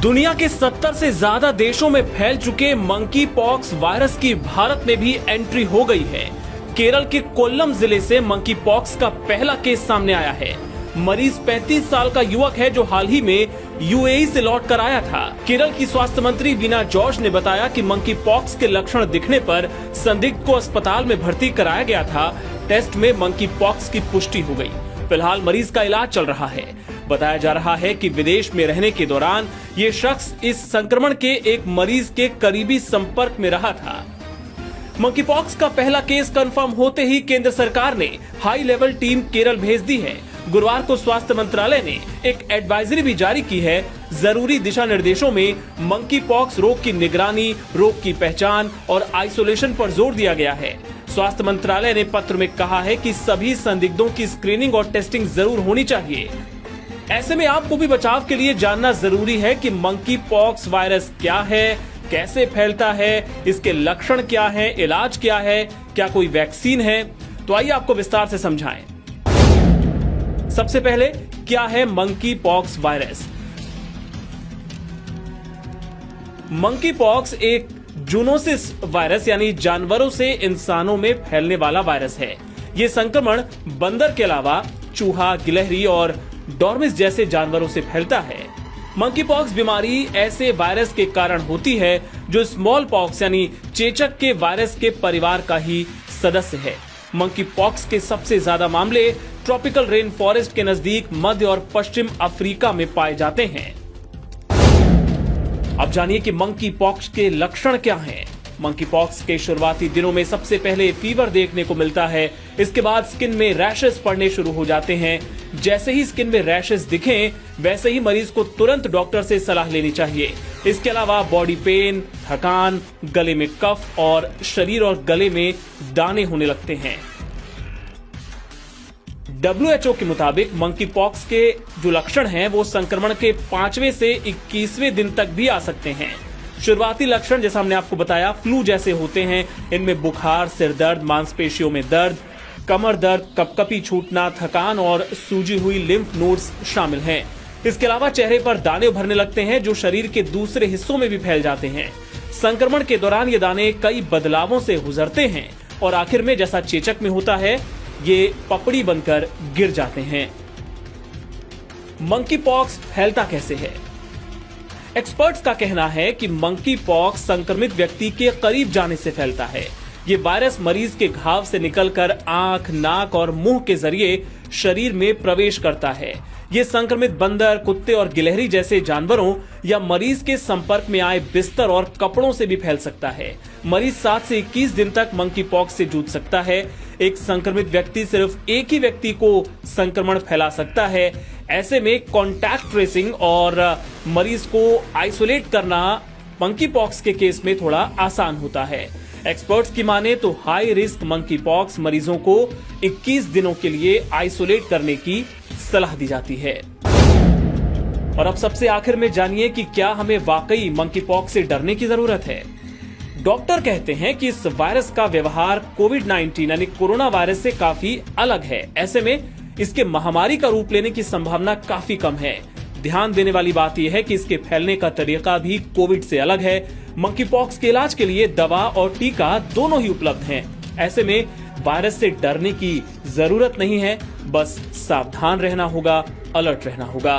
दुनिया के 70 से ज्यादा देशों में फैल चुके मंकी पॉक्स वायरस की भारत में भी एंट्री हो गई है। केरल के कोल्लम जिले से मंकी पॉक्स का पहला केस सामने आया है। मरीज 35 साल का युवक है जो हाल ही में यूएई से लौट कर आया था। केरल की स्वास्थ्य मंत्री वीना जॉर्ज ने बताया कि मंकी पॉक्स के लक्षण दिखने पर संदिग्ध को अस्पताल में भर्ती कराया गया था। टेस्ट में मंकी पॉक्स की पुष्टि हो गई। फिलहाल मरीज का इलाज चल रहा है। बताया जा रहा है कि विदेश में रहने के दौरान ये शख्स इस संक्रमण के एक मरीज के करीबी संपर्क में रहा था। मंकी पॉक्स का पहला केस कंफर्म होते ही केंद्र सरकार ने हाई लेवल टीम केरल भेज दी है। गुरुवार को स्वास्थ्य मंत्रालय ने एक एडवाइजरी भी जारी की है। जरूरी दिशा निर्देशों में मंकी पॉक्स रोग की निगरानी, रोग की पहचान और आइसोलेशन पर जोर दिया गया है। स्वास्थ्य मंत्रालय ने पत्र में कहा है कि सभी संदिग्धों की स्क्रीनिंग और टेस्टिंग जरूर होनी चाहिए। ऐसे में आपको भी बचाव के लिए जानना जरूरी है कि मंकी पॉक्स वायरस क्या है, कैसे फैलता है, इसके लक्षण क्या हैं, इलाज क्या है, क्या कोई वैक्सीन है। तो आइए आपको विस्तार से समझाएं। सबसे पहले क्या है monkey pox virus. Monkey pox एक जूनोसिस वायरस यानी जानवरों से इंसानों में फैलने वाला वायरस है। ये संक्रमण बंदर के अलावा चूहा, गिलहरी और डॉर्मिस जैसे जानवरों से फैलता है। मंकी पॉक्स बीमारी ऐसे वायरस के कारण होती है जो स्मॉल पॉक्स यानी चेचक के वायरस के परिवार का ही सदस्य है। मंकी पॉक्स के सबसे ज्यादा मामले ट्रॉपिकल रेन फॉरेस्ट के नजदीक मध्य और पश्चिम अफ्रीका में पाए जाते हैं। अब जानिए कि मंकी पॉक्स के लक्षण क्या हैं। मंकी पॉक्स के शुरुआती दिनों में सबसे पहले फीवर देखने को मिलता है। इसके बाद स्किन में रैशेस पड़ने शुरू हो जाते हैं। जैसे ही स्किन में रैशेस दिखें, वैसे ही मरीज को तुरंत डॉक्टर से सलाह लेनी चाहिए। इसके अलावा बॉडी पेन, थकान, गले में कफ और शरीर और गले में दाने होने लगते हैं। WHO के मुताबिक मंकी पॉक्स के जो लक्षण हैं वो संक्रमण के 5वें से 21वें दिन तक भी आ सकते हैं। शुरुआती लक्षण जैसा हमने आपको बताया फ्लू जैसे होते हैं। इनमें बुखार, सिर दर्द, मांसपेशियों में दर्द, कमर दर्द, कपकपी छूटना, थकान और सूजी हुई लिम्फ नोड्स शामिल हैं। इसके अलावा चेहरे पर दाने उभरने लगते हैं जो शरीर के दूसरे हिस्सों में भी फैल जाते हैं। संक्रमण के दौरान ये दाने कई बदलावों से गुजरते हैं और आखिर में जैसा चेचक में होता है ये पपड़ी बनकर गिर जाते हैं। मंकी पॉक्स फैलता कैसे है? एक्सपर्ट्स का कहना है कि मंकी पॉक्स संक्रमित व्यक्ति के करीब जाने से फैलता है। ये वायरस मरीज के घाव से निकलकर आंख, नाक और मुंह के जरिए शरीर में प्रवेश करता है। ये संक्रमित बंदर, कुत्ते और गिलहरी जैसे जानवरों या मरीज के संपर्क में आए बिस्तर और कपड़ों से भी फैल सकता है। मरीज 7 से 21 दिन तक मंकी पॉक्स से जूझ सकता है। एक संक्रमित व्यक्ति सिर्फ एक ही व्यक्ति को संक्रमण फैला सकता है। ऐसे में कॉन्टैक्ट ट्रेसिंग और मरीज को आइसोलेट करना मंकी पॉक्स के केस में थोड़ा आसान होता है। एक्सपर्ट्स की माने तो हाई रिस्क मंकी पॉक्स मरीजों को 21 दिनों के लिए आइसोलेट करने की सलाह दी जाती है। और अब सबसे आखिर में जानिए कि क्या हमें वाकई मंकी पॉक्स से डरने की जरूरत है। डॉक्टर कहते हैं कि इस वायरस का व्यवहार कोविड-19 यानी कोरोना वायरस से काफी अलग है। ऐसे में इसके महामारी का रूप लेने की संभावना काफी कम है। ध्यान देने वाली बात यह है कि इसके फैलने का तरीका भी कोविड से अलग है। मंकी पॉक्स के इलाज के लिए दवा और टीका दोनों ही उपलब्ध हैं। ऐसे में वायरस से डरने की जरूरत नहीं है, बस सावधान रहना होगा, अलर्ट रहना होगा।